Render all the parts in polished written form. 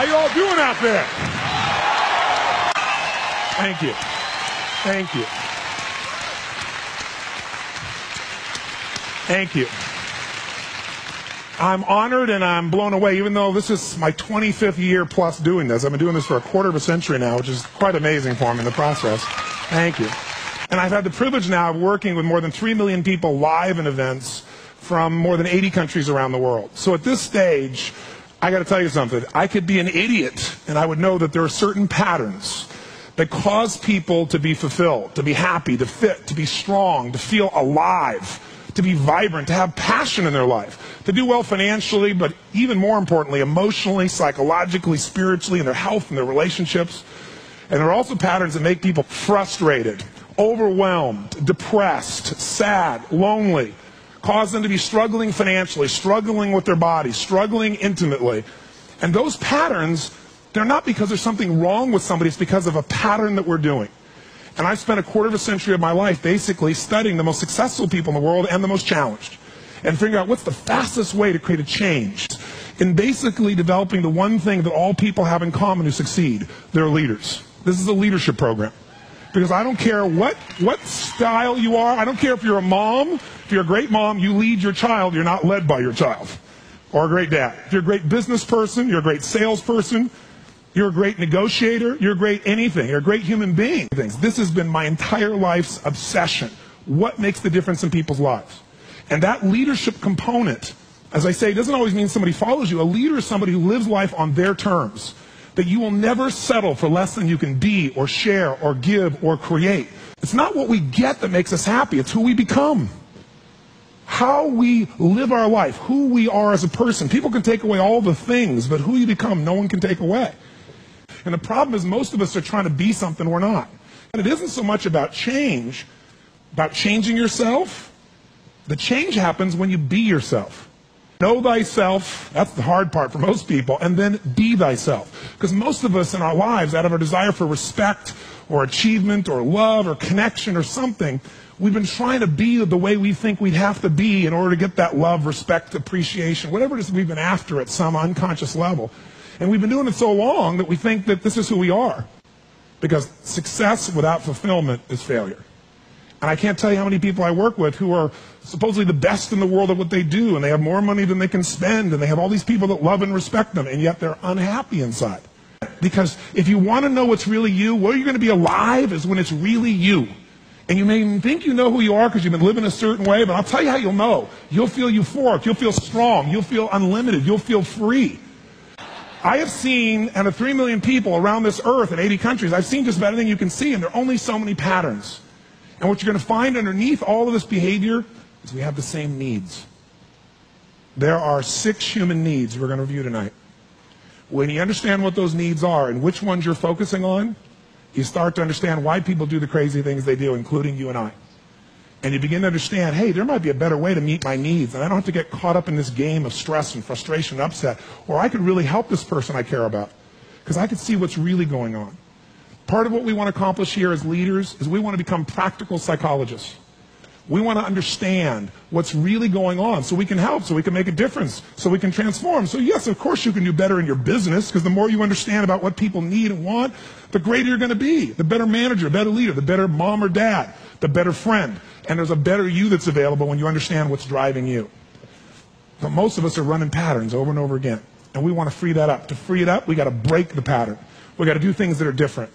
How you all doing out there? Thank you. Thank you. Thank you. I'm honored and I'm blown away, even though this is my 25th year plus doing this. I've been doing this for a quarter of a century now, which is quite amazing for me in the process. Thank you. And I've had the privilege now of working with more than 3 million people live in events from more than 80 countries around the world. So at this stage, I got to tell you something. I could be an idiot, and I would know that there are certain patterns that cause people to be fulfilled, to be happy, to fit, to be strong, to feel alive, to be vibrant, to have passion in their life, to do well financially, but even more importantly, emotionally, psychologically, spiritually, in their health and their relationships. And there are also patterns that make people frustrated, overwhelmed, depressed, sad, lonely, cause them to be struggling financially, struggling with their body, struggling intimately. And those patterns, they're not because there's something wrong with somebody, it's because of a pattern that we're doing. And I've spent a quarter of a century of my life basically studying the most successful people in the world and the most challenged, and figuring out what's the fastest way to create a change in basically developing the one thing that all people have in common who succeed. They're leaders. This is a leadership program. Because I don't care what style you are. I don't care if you're a mom. If you're a great mom, you lead your child. You're not led by your child. Or a great dad. If you're a great business person, you're a great salesperson, you're a great negotiator, you're a great anything. You're a great human being. This has been my entire life's obsession. What makes the difference in people's lives? And that leadership component, as I say, doesn't always mean somebody follows you. A leader is somebody who lives life on their terms. That you will never settle for less than you can be or share or give or create. It's not what we get that makes us happy. It's who we become. How we live our life, who we are as a person. People can take away all the things, but who you become, no one can take away. And the problem is most of us are trying to be something we're not. And it isn't so much about change, about changing yourself. The change happens when you be yourself. Know thyself, that's the hard part for most people, and then be thyself. Because most of us in our lives, out of our desire for respect or achievement or love or connection or something, we've been trying to be the way we think we'd have to be in order to get that love, respect, appreciation, whatever it is we've been after at some unconscious level. And we've been doing it so long that we think that this is who we are. Because success without fulfillment is failure. And I can't tell you how many people I work with who are supposedly the best in the world at what they do, and they have more money than they can spend, and they have all these people that love and respect them, and yet they're unhappy inside. Because if you want to know what's really you, where you're going to be alive is when it's really you. And you may think you know who you are because you've been living a certain way, but I'll tell you how you'll know. You'll feel euphoric, you'll feel strong, you'll feel unlimited, you'll feel free. I have seen, out of 3 million people around this earth in 80 countries, I've seen just about anything you can see, and there are only so many patterns. And what you're going to find underneath all of this behavior is we have the same needs. There are 6 human needs we're going to review tonight. When you understand what those needs are and which ones you're focusing on, you start to understand why people do the crazy things they do, including you and I. And you begin to understand, hey, there might be a better way to meet my needs, and I don't have to get caught up in this game of stress and frustration and upset, or I could really help this person I care about, because I could see what's really going on. Part of what we want to accomplish here as leaders is we want to become practical psychologists. We want to understand what's really going on so we can help, so we can make a difference, so we can transform. So yes, of course you can do better in your business, because the more you understand about what people need and want, the greater you're going to be. The better manager, better leader, the better mom or dad, the better friend. And there's a better you that's available when you understand what's driving you. But most of us are running patterns over and over again. And we want to free that up. To free it up, we got to break the pattern. We got to do things that are different.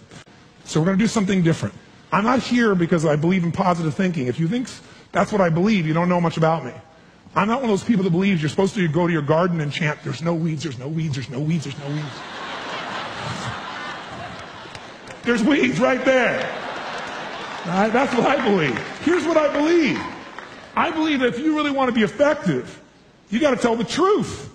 So we're going to do something different. I'm not here because I believe in positive thinking. If you think that's what I believe, you don't know much about me. I'm not one of those people that believes you're supposed to go to your garden and chant, there's no weeds, there's no weeds, there's no weeds, there's no weeds. There's weeds right there. That's what I believe. Here's what I believe. I believe that if you really want to be effective, you got to tell the truth.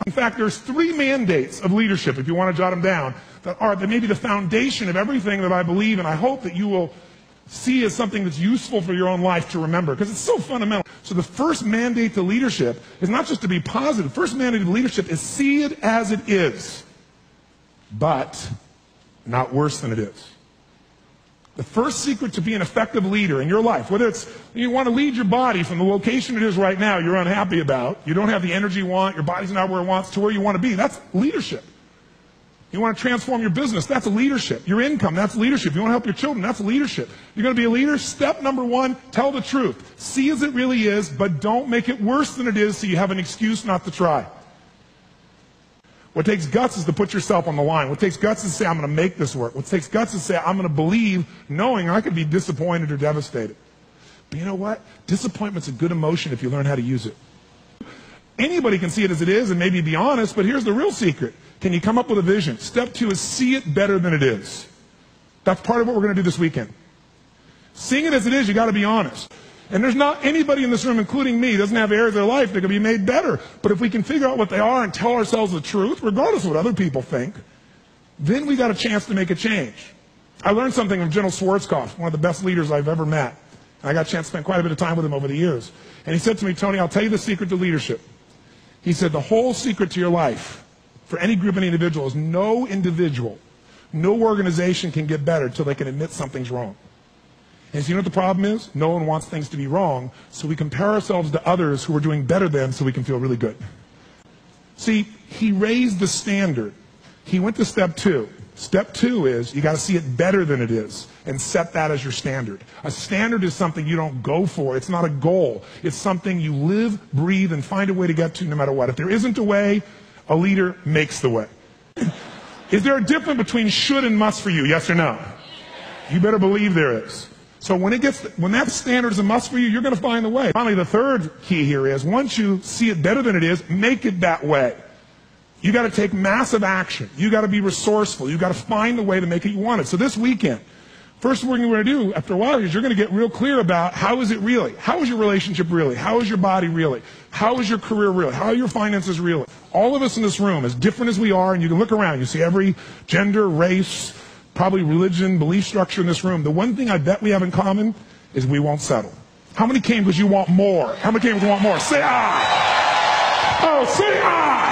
In fact, there's 3 mandates of leadership, if you want to jot them down, that may be the foundation of everything that I believe, and I hope that you will see as something that's useful for your own life to remember, because it's so fundamental. So the first mandate to leadership is not just to be positive. The first mandate to leadership is see it as it is, but not worse than it is. The first secret to being an effective leader in your life, whether it's you want to lead your body from the location it is right now you're unhappy about, you don't have the energy you want, your body's not where it wants, to where you want to be, that's leadership. You want to transform your business, that's leadership. Your income, that's leadership. You want to help your children, that's leadership. You're going to be a leader? Step number one, tell the truth. See as it really is, but don't make it worse than it is so you have an excuse not to try. What takes guts is to put yourself on the line. What takes guts is to say, I'm going to make this work. What takes guts is to say, I'm going to believe, knowing I could be disappointed or devastated. But you know what? Disappointment's a good emotion if you learn how to use it. Anybody can see it as it is and maybe be honest, but here's the real secret. Can you come up with a vision? Step two is see it better than it is. That's part of what we're going to do this weekend. Seeing it as it is, you got to be honest. And there's not anybody in this room, including me, doesn't have areas of their life that can be made better. But if we can figure out what they are and tell ourselves the truth, regardless of what other people think, then we got a chance to make a change. I learned something from General Schwarzkopf, one of the best leaders I've ever met. I got a chance to spend quite a bit of time with him over the years. And he said to me, Tony, I'll tell you the secret to leadership. He said, the whole secret to your life, for any group, any individual, is no individual, no organization can get better until they can admit something's wrong. And so you know what the problem is? No one wants things to be wrong, so we compare ourselves to others who are doing better than so we can feel really good. See, he raised the standard. He went to step two. Step two is you got to see it better than it is and set that as your standard. A standard is something you don't go for. It's not a goal. It's something you live, breathe, and find a way to get to no matter what. If there isn't a way, a leader makes the way. Is there a difference between should and must for you? Yes or no? You better believe there is. So when that standard is a must for you, you're going to find the way. Finally, the third key here is once you see it better than it is, make it that way. You got to take massive action. You got to be resourceful. You got to find the way to make it you want it. So this weekend, first thing we're going to do after a while is you're going to get real clear about how is it really? How is your relationship really? How is your body really? How is your career really? How are your finances really? All of us in this room, as different as we are, and you can look around, you see every gender, race, probably religion, belief structure in this room. The one thing I bet we have in common is we won't settle. How many came because you want more? How many came because you want more? Say I. Oh, say I.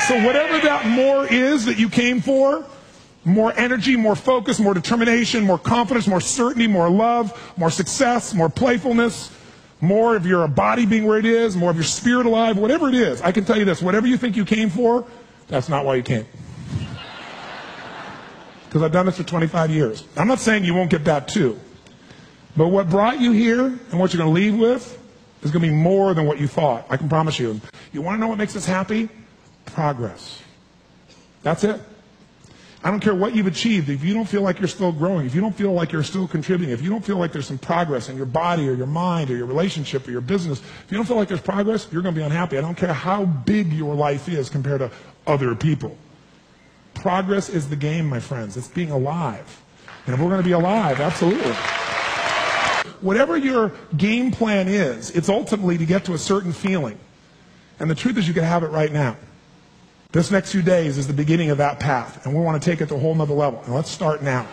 So whatever that more is that you came for, more energy, more focus, more determination, more confidence, more certainty, more love, more success, more playfulness, more of your body being where it is, more of your spirit alive, whatever it is, I can tell you this, whatever you think you came for, that's not why you came. Because I've done this for 25 years. I'm not saying you won't get that too. But what brought you here and what you're going to leave with is going to be more than what you thought. I can promise you. You want to know what makes us happy? Progress. That's it. I don't care what you've achieved. If you don't feel like you're still growing, if you don't feel like you're still contributing, if you don't feel like there's some progress in your body or your mind or your relationship or your business, if you don't feel like there's progress, you're going to be unhappy. I don't care how big your life is compared to other people. Progress is the game, my friends. It's being alive. And if we're going to be alive, absolutely. Whatever your game plan is, it's ultimately to get to a certain feeling. And the truth is you can have it right now. This next few days is the beginning of that path, and we want to take it to a whole nother level. And let's start now.